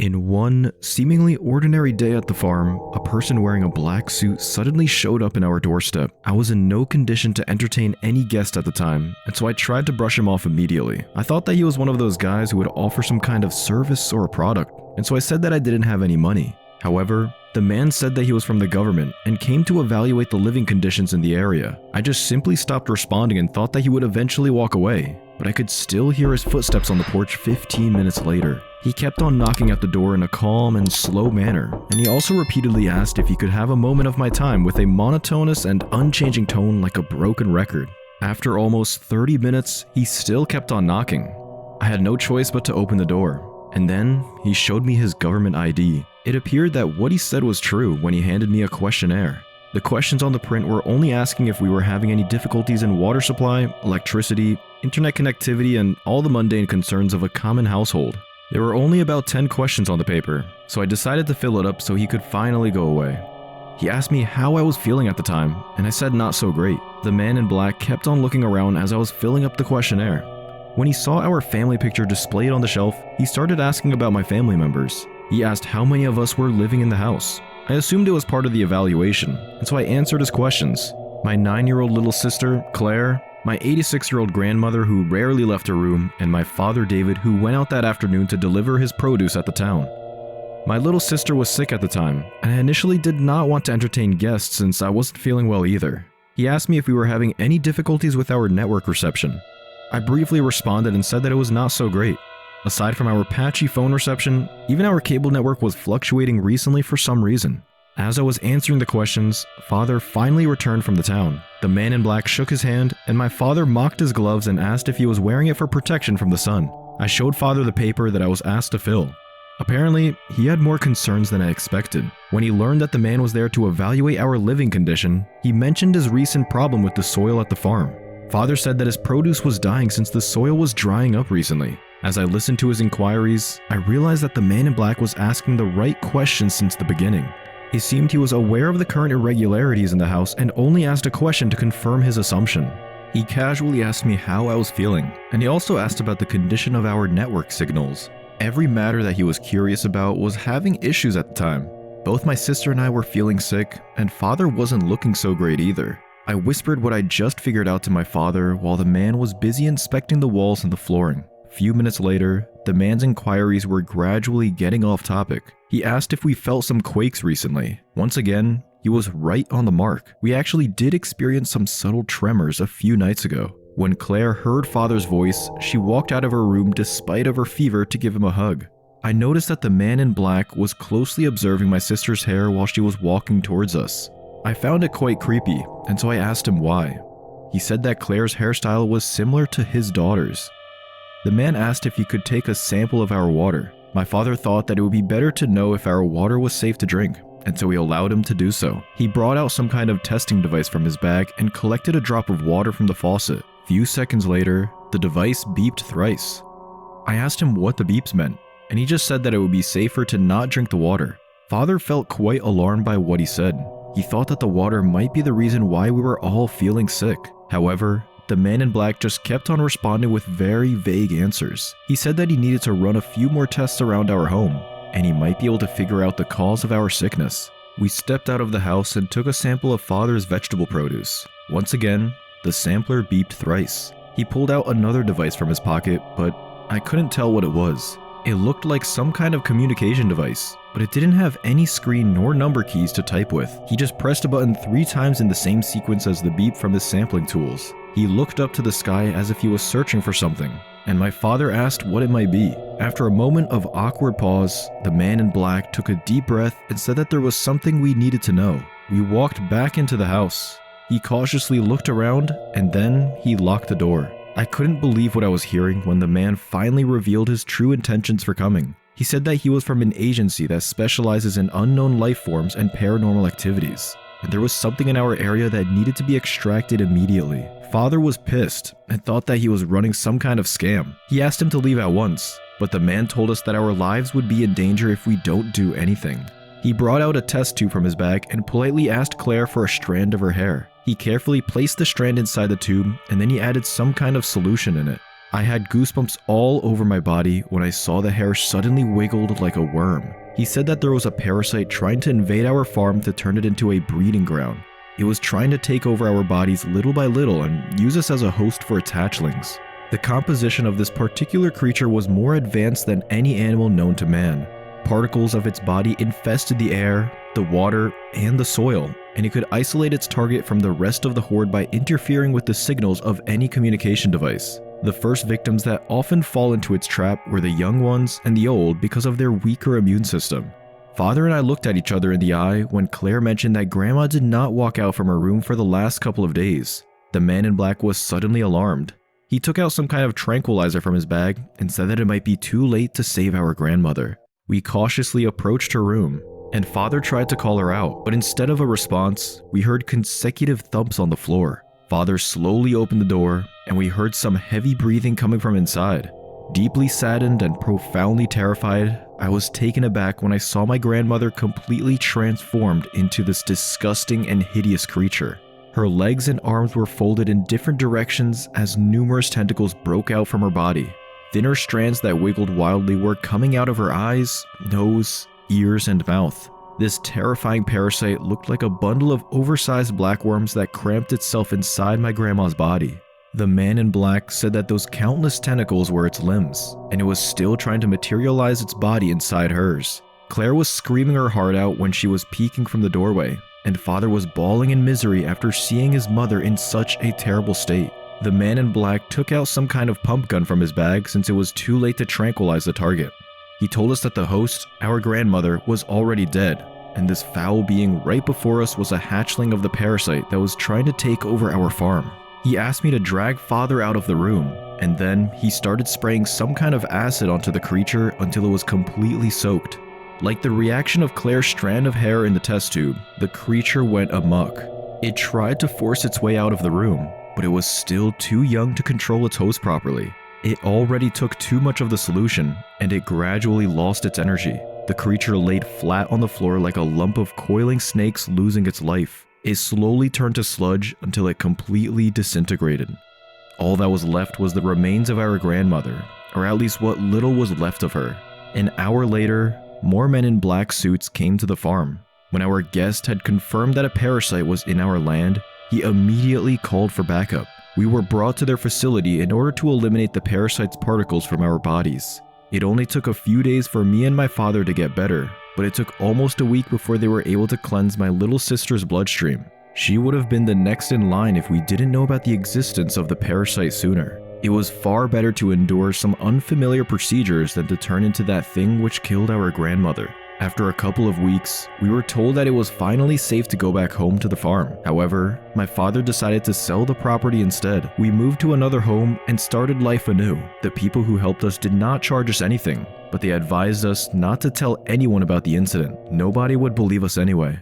In one seemingly ordinary day at the farm, a person wearing a black suit suddenly showed up in our doorstep. I was in no condition to entertain any guest at the time, and so I tried to brush him off immediately. I thought that he was one of those guys who would offer some kind of service or a product, and so I said that I didn't have any money. However, the man said that he was from the government and came to evaluate the living conditions in the area. I just simply stopped responding and thought that he would eventually walk away, but I could still hear his footsteps on the porch 15 minutes later. He kept on knocking at the door in a calm and slow manner, and he also repeatedly asked if he could have a moment of my time with a monotonous and unchanging tone like a broken record. After almost 30 minutes, he still kept on knocking. I had no choice but to open the door, and then he showed me his government ID. It appeared that what he said was true when he handed me a questionnaire. The questions on the print were only asking if we were having any difficulties in water supply, electricity, internet connectivity, and all the mundane concerns of a common household. There were only about 10 questions on the paper, so I decided to fill it up so he could finally go away. He asked me how I was feeling at the time, and I said not so great. The man in black kept on looking around as I was filling up the questionnaire. When he saw our family picture displayed on the shelf, he started asking about my family members. He asked how many of us were living in the house. I assumed it was part of the evaluation, and so I answered his questions. My 9-year-old little sister, Claire, my 86-year-old grandmother who rarely left her room, and my father David who went out that afternoon to deliver his produce at the town. My little sister was sick at the time, and I initially did not want to entertain guests since I wasn't feeling well either. He asked me if we were having any difficulties with our network reception. I briefly responded and said that it was not so great. Aside from our patchy phone reception, even our cable network was fluctuating recently for some reason. As I was answering the questions, Father finally returned from the town. The man in black shook his hand, and my father mocked his gloves and asked if he was wearing it for protection from the sun. I showed Father the paper that I was asked to fill. Apparently, he had more concerns than I expected. When he learned that the man was there to evaluate our living condition, he mentioned his recent problem with the soil at the farm. Father said that his produce was dying since the soil was drying up recently. As I listened to his inquiries, I realized that the man in black was asking the right questions since the beginning. It seemed he was aware of the current irregularities in the house and only asked a question to confirm his assumption. He casually asked me how I was feeling, and he also asked about the condition of our network signals. Every matter that he was curious about was having issues at the time. Both my sister and I were feeling sick, and Father wasn't looking so great either. I whispered what I just figured out to my father while the man was busy inspecting the walls and the flooring. A few minutes later, the man's inquiries were gradually getting off topic. He asked if we felt some quakes recently. Once again, he was right on the mark. We actually did experience some subtle tremors a few nights ago. When Claire heard Father's voice, she walked out of her room despite of her fever to give him a hug. I noticed that the man in black was closely observing my sister's hair while she was walking towards us. I found it quite creepy, and so I asked him why. He said that Claire's hairstyle was similar to his daughter's. The man asked if he could take a sample of our water. My father thought that it would be better to know if our water was safe to drink, and so he allowed him to do so. He brought out some kind of testing device from his bag and collected a drop of water from the faucet. Few seconds later, the device beeped thrice. I asked him what the beeps meant, and he just said that it would be safer to not drink the water. Father felt quite alarmed by what he said. He thought that the water might be the reason why we were all feeling sick. However, the man in black just kept on responding with very vague answers. He said that he needed to run a few more tests around our home, and he might be able to figure out the cause of our sickness. We stepped out of the house and took a sample of Father's vegetable produce. Once again, the sampler beeped thrice. He pulled out another device from his pocket, but I couldn't tell what it was. It looked like some kind of communication device, but it didn't have any screen nor number keys to type with. He just pressed a button 3 times in the same sequence as the beep from his sampling tools. He looked up to the sky as if he was searching for something, and my father asked what it might be. After a moment of awkward pause, the man in black took a deep breath and said that there was something we needed to know. We walked back into the house. He cautiously looked around, and then he locked the door. I couldn't believe what I was hearing when the man finally revealed his true intentions for coming. He said that he was from an agency that specializes in unknown life forms and paranormal activities, and there was something in our area that needed to be extracted immediately. Father was pissed and thought that he was running some kind of scam. He asked him to leave at once, but the man told us that our lives would be in danger if we don't do anything. He brought out a test tube from his bag and politely asked Claire for a strand of her hair. He carefully placed the strand inside the tube, and then he added some kind of solution in it. I had goosebumps all over my body when I saw the hair suddenly wiggled like a worm. He said that there was a parasite trying to invade our farm to turn it into a breeding ground. It was trying to take over our bodies little by little and use us as a host for its hatchlings. The composition of this particular creature was more advanced than any animal known to man. Particles of its body infested the air, the water, and the soil, and it could isolate its target from the rest of the horde by interfering with the signals of any communication device. The first victims that often fall into its trap were the young ones and the old because of their weaker immune system. Father and I looked at each other in the eye when Claire mentioned that Grandma did not walk out from her room for the last couple of days. The man in black was suddenly alarmed. He took out some kind of tranquilizer from his bag and said that it might be too late to save our grandmother. We cautiously approached her room, and Father tried to call her out, but instead of a response, we heard consecutive thumps on the floor. Father slowly opened the door, and we heard some heavy breathing coming from inside. Deeply saddened and profoundly terrified, I was taken aback when I saw my grandmother completely transformed into this disgusting and hideous creature. Her legs and arms were folded in different directions as numerous tentacles broke out from her body. Thinner strands that wiggled wildly were coming out of her eyes, nose, ears, and mouth. This terrifying parasite looked like a bundle of oversized black worms that cramped itself inside my grandma's body. The man in black said that those countless tentacles were its limbs, and it was still trying to materialize its body inside hers. Claire was screaming her heart out when she was peeking from the doorway, and Father was bawling in misery after seeing his mother in such a terrible state. The man in black took out some kind of pump gun from his bag since it was too late to tranquilize the target. He told us that the host, our grandmother, was already dead, and this foul being right before us was a hatchling of the parasite that was trying to take over our farm. He asked me to drag Father out of the room, and then he started spraying some kind of acid onto the creature until it was completely soaked. Like the reaction of Claire's strand of hair in the test tube, the creature went amok. It tried to force its way out of the room, but it was still too young to control its host properly. It already took too much of the solution, and it gradually lost its energy. The creature laid flat on the floor like a lump of coiling snakes losing its life. It slowly turned to sludge until it completely disintegrated. All that was left was the remains of our grandmother, or at least what little was left of her. An hour later, more men in black suits came to the farm. When our guest had confirmed that a parasite was in our land, he immediately called for backup. We were brought to their facility in order to eliminate the parasite's particles from our bodies. It only took a few days for me and my father to get better, but it took almost a week before they were able to cleanse my little sister's bloodstream. She would have been the next in line if we didn't know about the existence of the parasite sooner. It was far better to endure some unfamiliar procedures than to turn into that thing which killed our grandmother. After a couple of weeks, we were told that it was finally safe to go back home to the farm. However, my father decided to sell the property instead. We moved to another home and started life anew. The people who helped us did not charge us anything, but they advised us not to tell anyone about the incident. Nobody would believe us anyway.